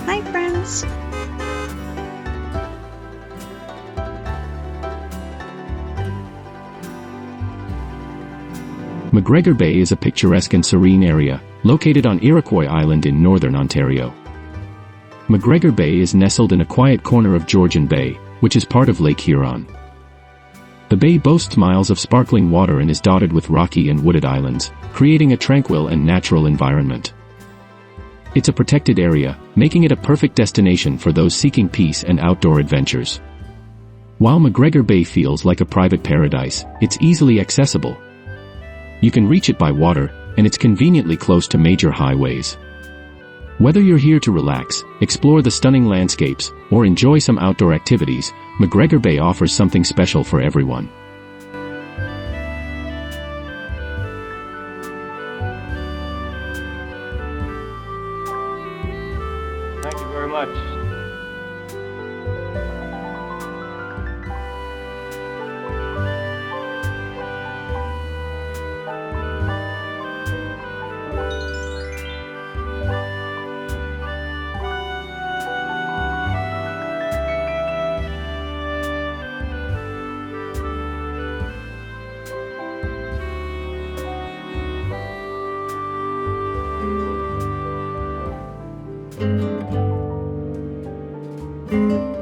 Hi, friends! McGregor Bay is a picturesque and serene area, located on Iroquois Island in northern Ontario. McGregor Bay is nestled in a quiet corner of Georgian Bay, which is part of Lake Huron. The bay boasts miles of sparkling water and is dotted with rocky and wooded islands, creating a tranquil and natural environment. It's a protected area, making it a perfect destination for those seeking peace and outdoor adventures. While McGregor Bay feels like a private paradise, it's easily accessible. You can reach it by water, and it's conveniently close to major highways. Whether you're here to relax, explore the stunning landscapes, or enjoy some outdoor activities, McGregor Bay offers something special for everyone. Thank you very much. Thank you.